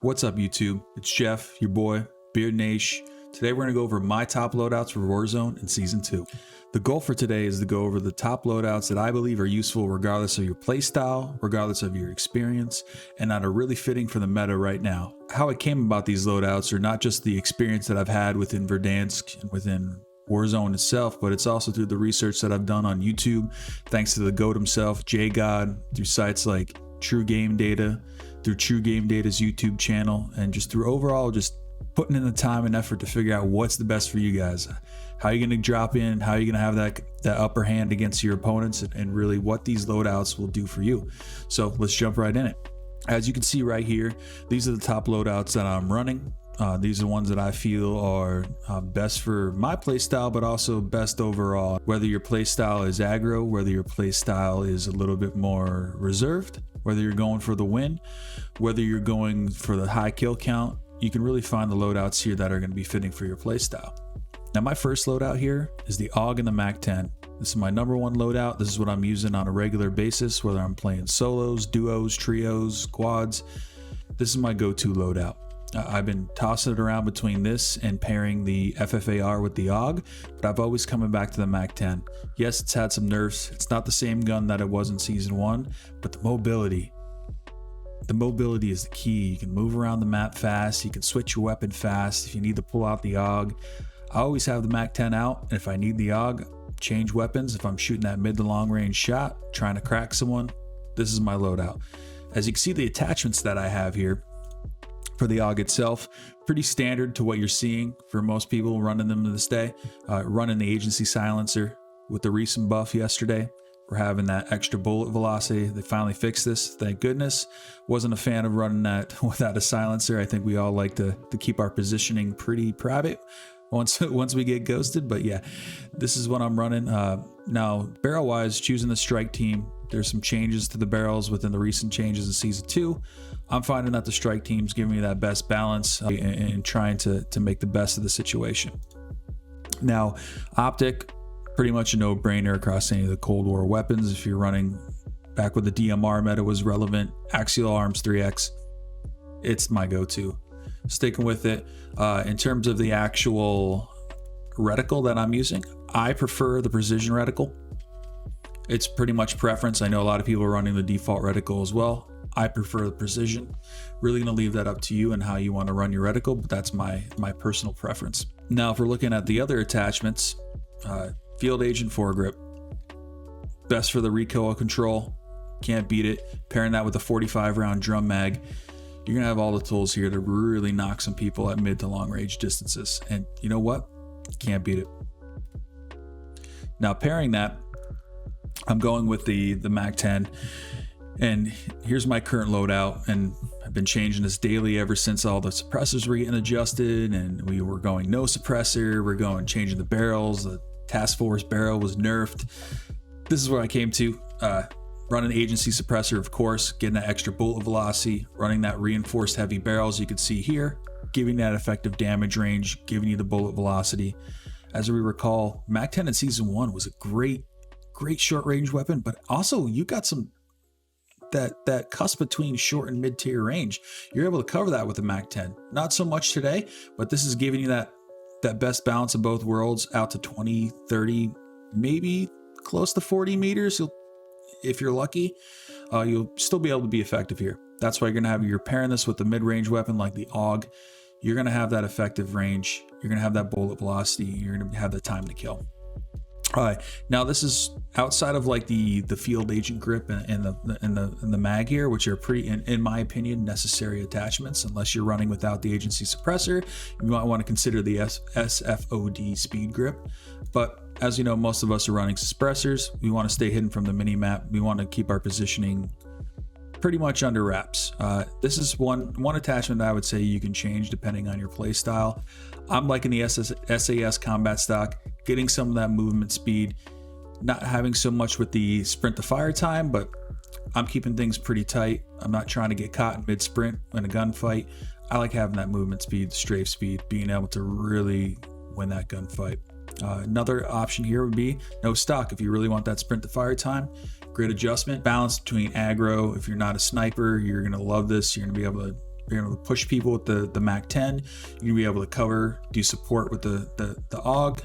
What's up, YouTube? It's Jeff, your boy, BeardNaysh. Today we're going to go over my top loadouts for Warzone in Season 2. The goal for today is to go over the top loadouts that I believe are useful regardless of your playstyle, regardless of your experience, and that are really fitting for the meta right now. How I came about these loadouts are not just the experience that I've had within Verdansk and within Warzone itself, but it's also through the research that I've done on YouTube, thanks to the GOAT himself, JGod, through sites like True Game Data, through True Game Data's YouTube channel, and just through overall just putting in the time and effort to figure out what's the best for you guys. How are you going to drop in, how are you going to have that upper hand against your opponents, and really what these loadouts will do for you. So let's jump right in it. As you can see right here, these are the top loadouts that I'm running. These are the ones that I feel are best for my playstyle, but also best overall. Whether your playstyle is aggro, whether your playstyle is a little bit more reserved, whether you're going for the win, whether you're going for the high kill count, you can really find the loadouts here that are going to be fitting for your playstyle. Now, my first loadout here is the Aug and the Mac 10. This is my #1 loadout. This is what I'm using on a regular basis, whether I'm playing solos, duos, trios, squads. This is my go-to loadout. I've been tossing it around between this and pairing the FFAR with the Aug, but I've always coming back to the Mac 10. Yes, it's had some nerfs. It's not the same gun that it was in Season 1, but the mobility is the key. You can move around the map fast. You can switch your weapon fast. If you need to pull out the Aug, I always have the Mac 10 out. And if I need the Aug, change weapons. If I'm shooting that mid to long range shot, trying to crack someone, this is my loadout. As you can see, the attachments that I have here for the Aug itself, pretty standard to what you're seeing for most people running them to this day. Running the agency silencer with the recent buff yesterday. We're having that extra bullet velocity. They finally fixed this, thank goodness. Wasn't a fan of running that without a silencer. I think we all like to keep our positioning pretty private once we get ghosted. But yeah, this is what I'm running. Now, barrel wise, choosing the strike team, there's some changes to the barrels within the recent changes in Season 2. I'm finding that the strike team's giving me that best balance and trying to make the best of the situation. Now, optic, pretty much a no-brainer across any of the Cold War weapons. If you're running back when the DMR meta was relevant, Axial Arms 3X, it's my go-to. Sticking with it. In terms of the actual reticle that I'm using, I prefer the precision reticle. It's pretty much preference. I know a lot of people are running the default reticle as well. I prefer the precision. Really gonna leave that up to you and how you want to run your reticle, but that's my personal preference. Now, if we're looking at the other attachments, Field Agent foregrip, best for the recoil control, can't beat it. Pairing that with a 45 round drum mag, you're gonna have all the tools here to really knock some people at mid to long range distances. And you know what? Can't beat it. Now, pairing that, I'm going with the Mac 10, and here's my current loadout, and I've been changing this daily ever since all the suppressors were getting adjusted, and we were going no suppressor, we're going changing the barrels, the Task Force barrel was nerfed. This is where I came to, running agency suppressor, of course, getting that extra bullet velocity, running that reinforced heavy barrels you can see here, giving that effective damage range, giving you the bullet velocity. As we recall, Mac 10 in Season 1 was a great short range weapon, but also you got some that cusp between short and mid tier range. You're able to cover that with the Mac 10. Not so much today, but this is giving you that best balance of both worlds out to 20, 30, maybe close to 40 meters. If you're lucky, you'll still be able to be effective here. That's why you're pairing this with the mid-range weapon like the Aug. You're gonna have that effective range. You're gonna have that bullet velocity. You're gonna have the time to kill. All right, now this is outside of like the Field Agent grip and the mag here, which are pretty, in my opinion, necessary attachments. Unless you're running without the agency suppressor, you might want to consider the SFOD speed grip. But as you know, most of us are running suppressors. We want to stay hidden from the mini map. We want to keep our positioning pretty much under wraps. This is one attachment that I would say you can change depending on your play style. I'm liking the SAS combat stock, getting some of that movement speed, not having so much with the sprint to fire time, but I'm keeping things pretty tight. I'm not trying to get caught in mid sprint in a gunfight. I like having that movement speed, strafe speed, being able to really win that gunfight. Another option here would be no stock. If you really want that sprint to fire time, great adjustment. Balance between aggro. If you're not a sniper, you're going to love this. You're going to be able to you're able to push people with the Mac 10. You're gonna be able to cover, do support with the Aug.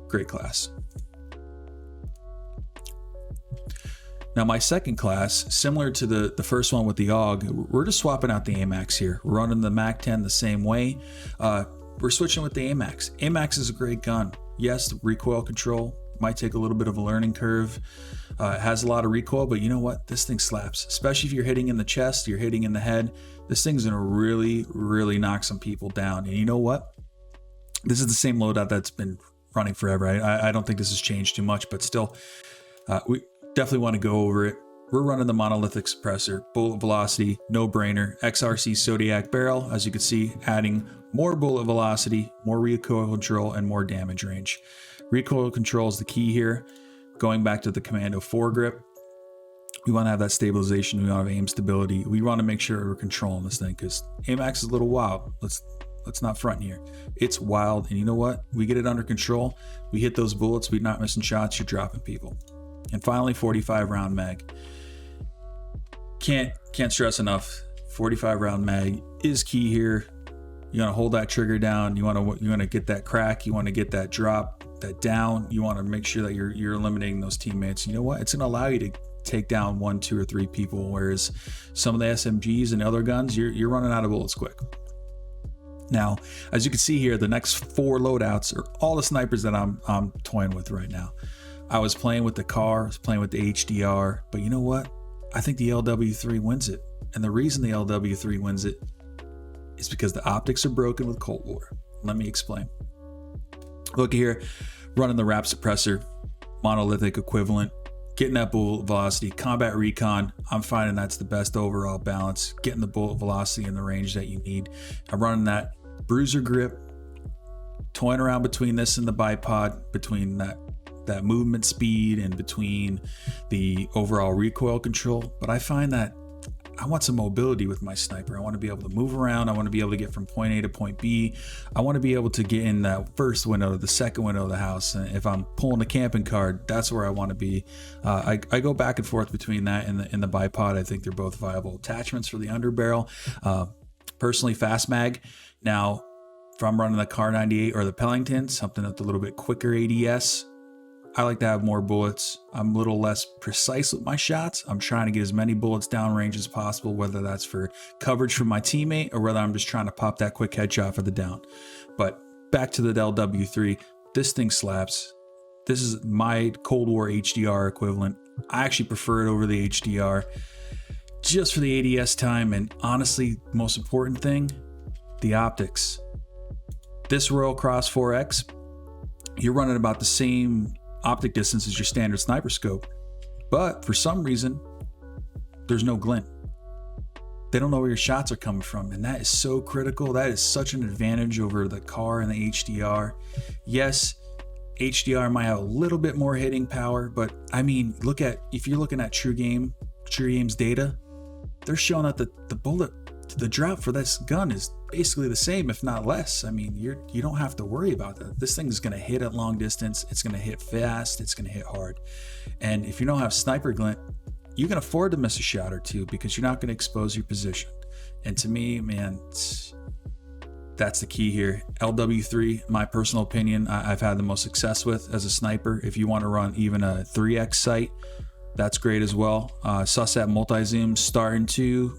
Great class. Now my second class, similar to the first one with the Aug, we're just swapping out the Amax here. We're running the Mac 10 the same way. We're switching with the Amax. Amax is a great gun. Yes, the recoil control might take a little bit of a learning curve. It has a lot of recoil, but you know what? This thing slaps, especially if you're hitting in the chest, you're hitting in the head. This thing's gonna really, really knock some people down. And you know what? This is the same loadout that's been running forever. I don't think this has changed too much, but still, we definitely want to go over it. We're running the monolithic suppressor, bullet velocity, no brainer, XRC Zodiac barrel, as you can see, adding more bullet velocity, more recoil control, and more damage range. Recoil control is the key here. Going back to the Commando foregrip, we want to have that stabilization, we want to have aim stability. We want to make sure we're controlling this thing because Amax is a little wild. Let's not front here. It's wild, and you know what? We get it under control. We hit those bullets, we're not missing shots, you're dropping people. And finally, 45 round mag. Can't stress enough. 45 round mag is key here. You want to hold that trigger down. You want to get that crack. You want to get that drop, that down. You want to make sure that you're eliminating those teammates. You know what? It's going to allow you to take down 1, 2, or 3 people. Whereas some of the SMGs and other guns, you're running out of bullets quick. Now, as you can see here, the next 4 loadouts are all the snipers that I'm toying with right now. I was playing with the Kar, I was playing with the HDR, but you know what? I think the LW3 wins it. And the reason the LW3 wins it is because the optics are broken with Cold War. Let me explain. Look here, running the wrap suppressor, monolithic equivalent, getting that bullet velocity, combat recon. I'm finding that's the best overall balance, getting the bullet velocity in the range that you need. I'm running that bruiser grip, toying around between this and the bipod, between that movement speed and between the overall recoil control. But I find that I want some mobility with my sniper. I want to be able to move around. I want to be able to get from point A to point B. I want to be able to get in that first window to the second window of the house. And if I'm pulling a camping card, that's where I want to be. I go back and forth between that and the bipod. I think they're both viable attachments for the underbarrel. Personally, fast mag. Now, if I'm running the Kar98 or the Pellington, something with a little bit quicker ADS, I like to have more bullets. I'm a little less precise with my shots. I'm trying to get as many bullets downrange as possible, whether that's for coverage from my teammate or whether I'm just trying to pop that quick headshot for the down. But back to the LW3, this thing slaps. This is my Cold War HDR equivalent. I actually prefer it over the HDR just for the ADS time. And honestly, the most important thing, the optics. This Royal Cross 4X, you're running about the same optic distance as your standard sniper scope, but for some reason there's no glint. They don't know where your shots are coming from, and that is so critical. That is such an advantage over the Kar and the HDR. Yes, HDR might have a little bit more hitting power, but I mean, if you're looking at True Game's data, they're showing that the drop for this gun is basically the same, if not less. I mean, you don't have to worry about that. This thing is going to hit at long distance. It's going to hit fast. It's going to hit hard. And if you don't have sniper glint, you can afford to miss a shot or two because you're not going to expose your position. And to me, man, that's the key here. LW3, my personal opinion, I've had the most success with as a sniper. If you want to run even a 3X sight, that's great as well. Sussat multi-zoom starting to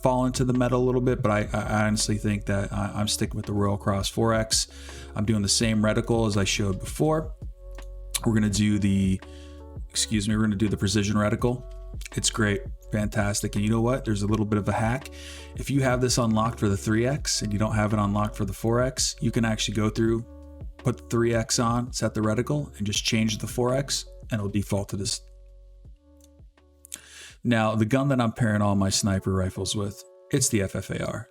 fall into the meta a little bit, but I honestly think that I'm sticking with the Royal Cross 4X. I'm doing the same reticle as I showed before. We're gonna do the precision reticle. It's great, fantastic. And you know what? There's a little bit of a hack. If you have this unlocked for the 3X and you don't have it unlocked for the 4X, you can actually go through, put the 3X on, set the reticle, and just change the 4X, and it'll default to this. Now, the gun that I'm pairing all my sniper rifles with, it's the FFAR.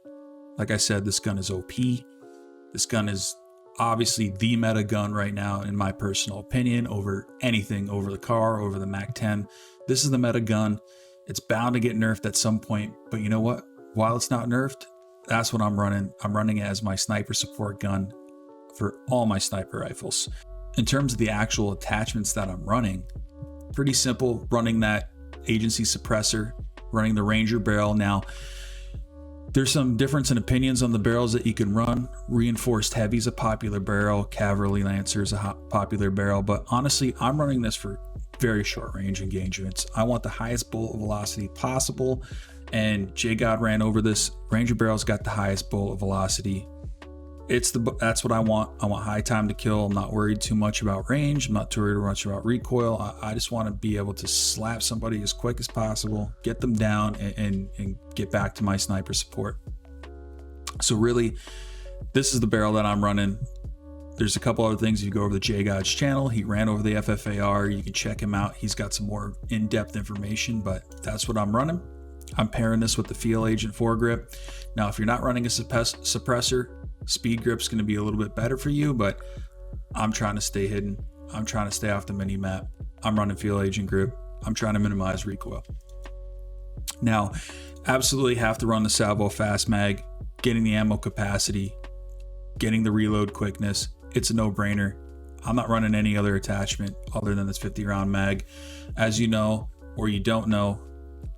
Like I said, this gun is OP. This gun is obviously the meta gun right now, in my personal opinion, over anything, over the Kar, over the Mac 10. This is the meta gun. It's bound to get nerfed at some point, but you know what? While it's not nerfed, that's what I'm running. I'm running it as my sniper support gun for all my sniper rifles. In terms of the actual attachments that I'm running, pretty simple, running that agency suppressor, running the Ranger barrel. Now, There's some difference in opinions on the barrels that you can run. Reinforced heavy is a popular barrel. Cavalry Lancer is a popular barrel. But honestly, I'm running this for very short range engagements. I want the highest bullet velocity possible. And J-God ran over this. Ranger barrel's got the highest bullet velocity. That's what I want. I want high time to kill. I'm not worried too much about range. I'm not too worried much about recoil. I just want to be able to slap somebody as quick as possible, get them down, and get back to my sniper support. So really, this is the barrel that I'm running. There's a couple other things. If you go over to J-God's channel, he ran over the FFAR. You can check him out. He's got some more in-depth information, but that's what I'm running. I'm pairing this with the Feel Agent foregrip. Now, if you're not running a suppressor, speed grip's going to be a little bit better for you, but I'm trying to stay hidden. I'm trying to stay off the mini map. I'm running Feel Agent grip. I'm trying to minimize recoil. Now, absolutely have to run the salvo fast mag, getting the ammo capacity, getting the reload quickness. It's a no-brainer. I'm not running any other attachment other than this 50 round mag. As you know, or you don't know,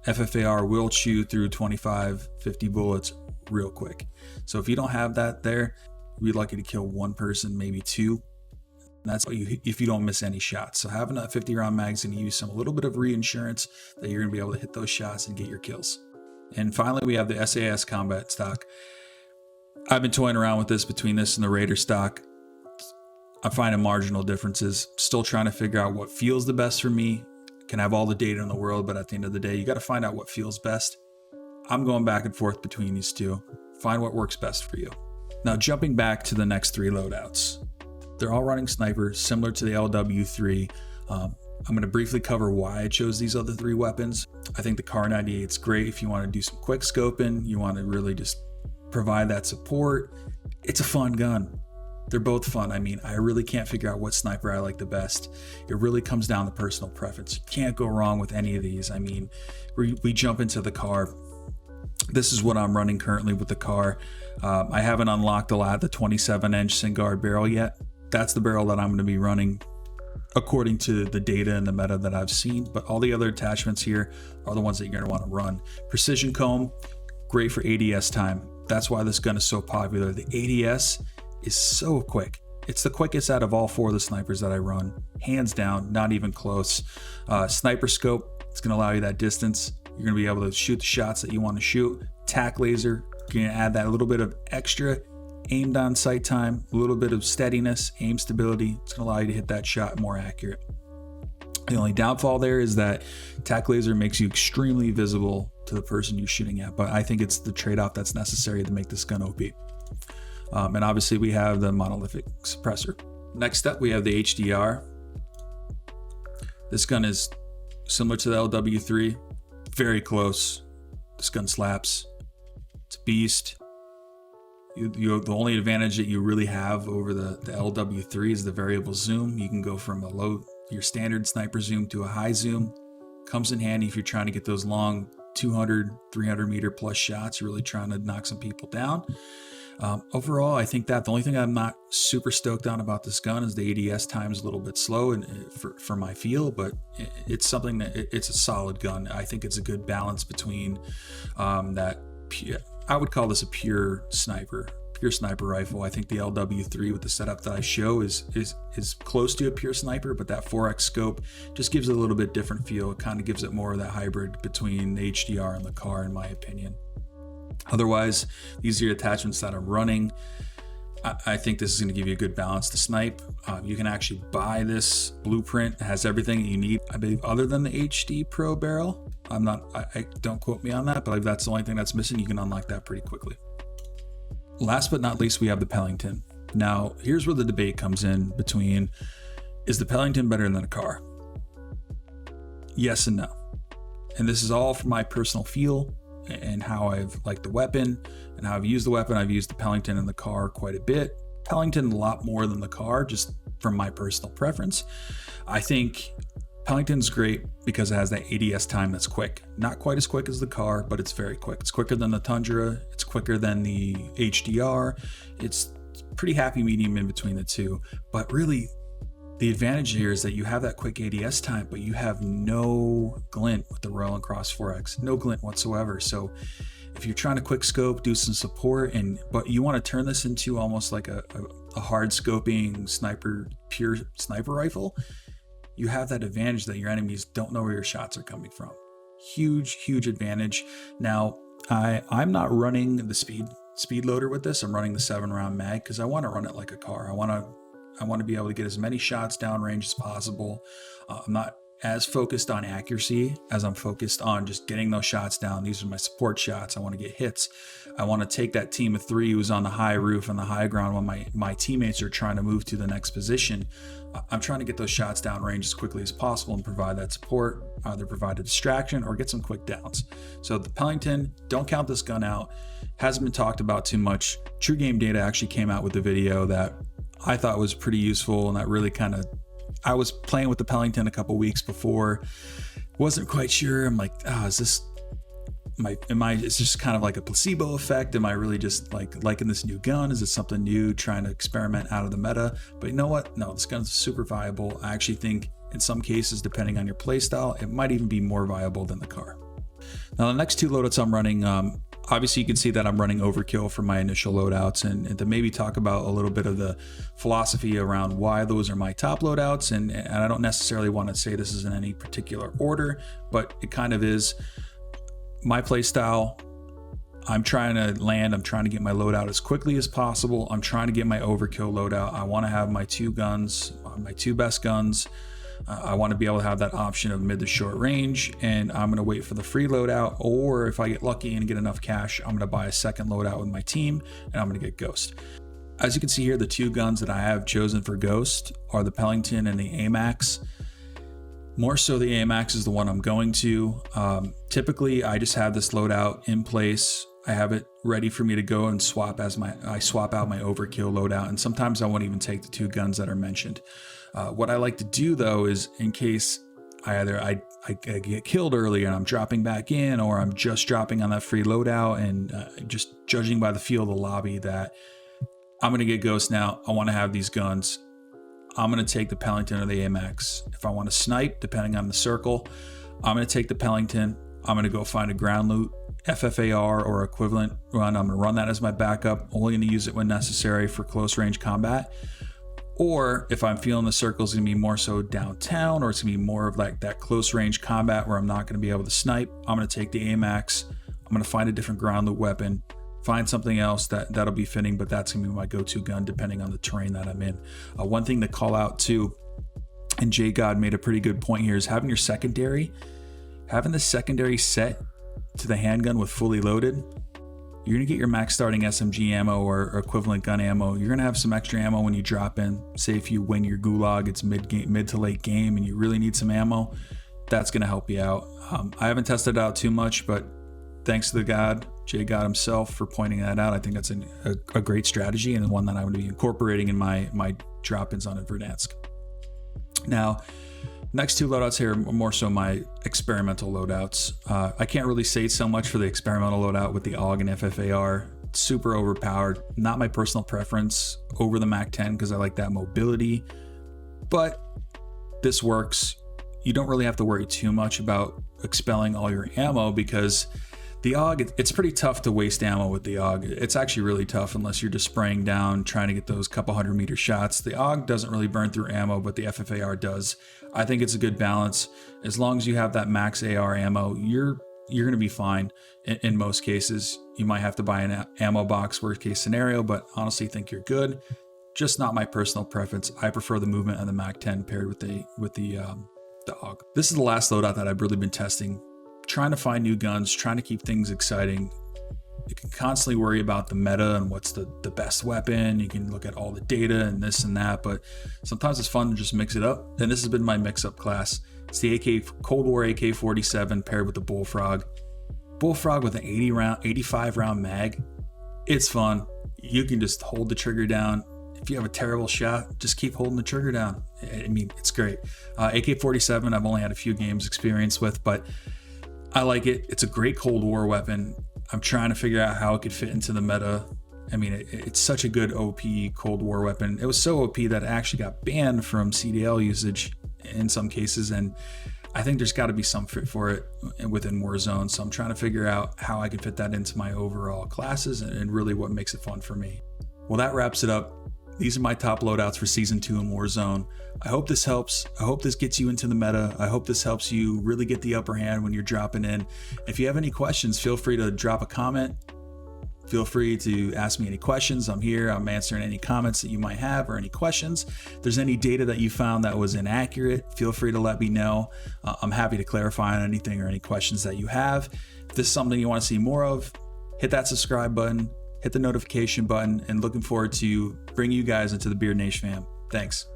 FFAR will chew through 25, 50 bullets real quick. So if you don't have that there, you'd lucky to kill one person, maybe two. And that's if you don't miss any shots. So having a 50 round mag is going to use a little bit of reinsurance that you're going to be able to hit those shots and get your kills. And finally, we have the SAS combat stock. I've been toying around with this between this and the Raider stock. I'm finding marginal differences. Still trying to figure out what feels the best for me. Can have all the data in the world, but at the end of the day, you got to find out what feels best. I'm going back and forth between these two. Find what works best for you. Now, jumping back to the next three loadouts. They're all running sniper, similar to the LW3. I'm going to briefly cover why I chose these other three weapons. I think the Kar98 is great if you want to do some quick scoping. You want to really just provide that support. It's a fun gun. They're both fun. I mean, I really can't figure out what sniper I like the best. It really comes down to personal preference. You can't go wrong with any of these. I mean, we jump into the Kar. This is what I'm running currently with the Kar. I haven't unlocked a lot of the 27-inch Singard barrel yet. That's the barrel that I'm going to be running according to the data and the meta that I've seen. But all the other attachments here are the ones that you're going to want to run. Precision comb, great for ADS time. That's why this gun is so popular. The ADS is so quick. It's the quickest out of all four of the snipers that I run. Hands down, not even close. Sniper scope, it's going to allow you that distance. You're going to be able to shoot the shots that you want to shoot. Tac laser, you're going to add that little bit of extra aimed on sight time, a little bit of steadiness, aim stability. It's going to allow you to hit that shot more accurate. The only downfall there is that tac laser makes you extremely visible to the person you're shooting at, but I think it's the trade-off that's necessary to make this gun OP. And obviously we have the monolithic suppressor. Next up, we have the HDR. This gun is similar to the LW3, very close. This gun slaps. It's a beast. The only advantage that you really have over the LW3 is the variable zoom. You can go from your standard sniper zoom to a high zoom. Comes in handy if you're trying to get those long 200, 300 meter plus shots. You're really trying to knock some people down. Overall, I think that the only thing I'm not super stoked on about this gun is the ADS time is a little bit slow and for my feel, but it's something that it's a solid gun. I think it's a good balance between I would call this a pure sniper rifle. I think the LW3 with the setup that I show is close to a pure sniper, but that 4X scope just gives it a little bit different feel. It kind of gives it more of that hybrid between the HDR and the Kar, in my opinion. Otherwise, these are the attachments that I'm running. I think this is going to give you a good balance to snipe. You can actually buy this blueprint. It has everything that you need, I believe, other than the HD Pro barrel. I don't quote me on that, but I believe that's the only thing that's missing. You can unlock that pretty quickly. Last but not least, we have the Pellington. Now, here's where the debate comes in between, is the Pellington better than a Kar? Yes and no. And this is all from my personal feel and how I've liked the weapon and how I've used the weapon. I've used the Pellington and the Kar quite a bit. Pellington a lot more than the Kar, just from my personal preference. I think Pellington's great because it has that ADS time that's quick. Not quite as quick as the Kar, but it's very quick. It's quicker than the Tundra. It's quicker than the HDR. It's pretty happy medium in between the two. But really, the advantage here is that you have that quick ADS time, but you have no glint with the Royal and Cross 4X. No glint whatsoever. So if you're trying to quick scope, do some support, but you want to turn this into almost like a hard scoping pure sniper rifle, you have that advantage that your enemies don't know where your shots are coming from. Huge advantage. Now, I'm not running the speed loader with this. I'm running the 7-round mag because I want to run it like a car. I want to be able to get as many shots downrange as possible. I'm not as focused on accuracy as I'm focused on just getting those shots down. These are my support shots. I want to get hits. I want to take that team of 3 who's on the high roof and the high ground when my teammates are trying to move to the next position. I'm trying to get those shots downrange as quickly as possible and provide that support, either provide a distraction or get some quick downs. So the Pellington, don't count this gun out. Hasn't been talked about too much. True Game Data actually came out with a video that I thought was pretty useful, and that really I was playing with the Pellington a couple weeks before, wasn't quite sure. I'm like, is this it's just kind of like a placebo effect? Am I really just liking this new gun? Is it something new, trying to experiment out of the meta? But you know what? No, this gun's super viable. I actually think in some cases, depending on your playstyle, it might even be more viable than the car. Now, the next 2 loadouts I'm running, obviously you can see that I'm running Overkill for my initial loadouts, and to maybe talk about a little bit of the philosophy around why those are my top loadouts. And I don't necessarily want to say this is in any particular order, but it kind of is. My playstyle, I'm trying to get my loadout as quickly as possible. I'm trying to get my Overkill loadout. I want to have my 2 guns, my 2 best guns. I want to be able to have that option of mid to short range, and I'm going to wait for the free loadout, or if I get lucky and get enough cash, I'm going to buy a second loadout with my team, and I'm going to get Ghost. As you can see here, the 2 guns that I have chosen for Ghost are the Pellington and the Amax. More so the Amax is the one I'm going to. Typically, I just have this loadout in place. I have it ready for me to go and swap out my Overkill loadout, and sometimes I won't even take the 2 guns that are mentioned. What I like to do though is, in case I get killed early and I'm dropping back in, or I'm just dropping on that free loadout, and just judging by the feel of the lobby that I'm going to get Ghost now, I want to have these guns. I'm going to take the Pellington or the Amax. If I want to snipe, depending on the circle, I'm going to take the Pellington. I'm going to go find a ground loot, FFAR or equivalent run. I'm going to run that as my backup, only going to use it when necessary for close range combat. Or if I'm feeling the circle is going to be more so downtown, or it's going to be more of like that close range combat where I'm not going to be able to snipe, I'm going to take the Amax. I'm going to find a different ground loot weapon, find something else that'll be fitting, but that's going to be my go-to gun depending on the terrain that I'm in. One thing to call out too, and J God made a pretty good point here, is having the secondary set to the handgun with fully loaded. You're going to get your max starting SMG ammo or equivalent gun ammo. You're going to have some extra ammo when you drop in. Say if you win your gulag, it's mid to late game, and you really need some ammo, that's going to help you out. I haven't tested it out too much, but thanks to the J God himself, for pointing that out. I think that's a great strategy, and one that I'm going to be incorporating in my drop-ins on Verdansk. Now, next 2 loadouts here are more so my experimental loadouts. I can't really say so much for the experimental loadout with the Aug and FFAR. It's super overpowered. Not my personal preference over the MAC-10 because I like that mobility, but this works. You don't really have to worry too much about expelling all your ammo, because the Aug, it's pretty tough to waste ammo with the Aug. It's actually really tough unless you're just spraying down, trying to get those couple 100-meter shots. The Aug doesn't really burn through ammo, but the FFAR does. I think it's a good balance. As long as you have that max AR ammo, you're going to be fine. In most cases, you might have to buy an ammo box, worst case scenario, but honestly think you're good. Just not my personal preference. I prefer the movement of the MAC-10 paired with the Aug. This is the last loadout that I've really been testing. Trying to find new guns, trying to keep things exciting. You can constantly worry about the meta and what's the best weapon. You can look at all the data and this and that, but sometimes it's fun to just mix it up. And this has been my mix-up class. It's the Cold War AK-47 paired with the Bullfrog. Bullfrog with an 85 round mag. It's fun. You can just hold the trigger down. If you have a terrible shot, just keep holding the trigger down. I mean, it's great. AK-47, I've only had a few games experience with, but I like it. It's a great Cold War weapon. I'm trying to figure out how it could fit into the meta. I mean, it's such a good OP Cold War weapon. It was so OP that it actually got banned from CDL usage in some cases, and I think there's got to be some fit for it within Warzone. So I'm trying to figure out how I can fit that into my overall classes and really what makes it fun for me. Well, that wraps it up. These are my top loadouts for Season 2 in Warzone. I hope this helps. I hope this gets you into the meta. I hope this helps you really get the upper hand when you're dropping in. If you have any questions, feel free to drop a comment. Feel free to ask me any questions. I'm here. I'm answering any comments that you might have or any questions. If there's any data that you found that was inaccurate, feel free to let me know. I'm happy to clarify on anything or any questions that you have. If this is something you want to see more of, hit that subscribe button, hit the notification button, and looking forward to bringing you guys into the BeardNaysh fam. Thanks.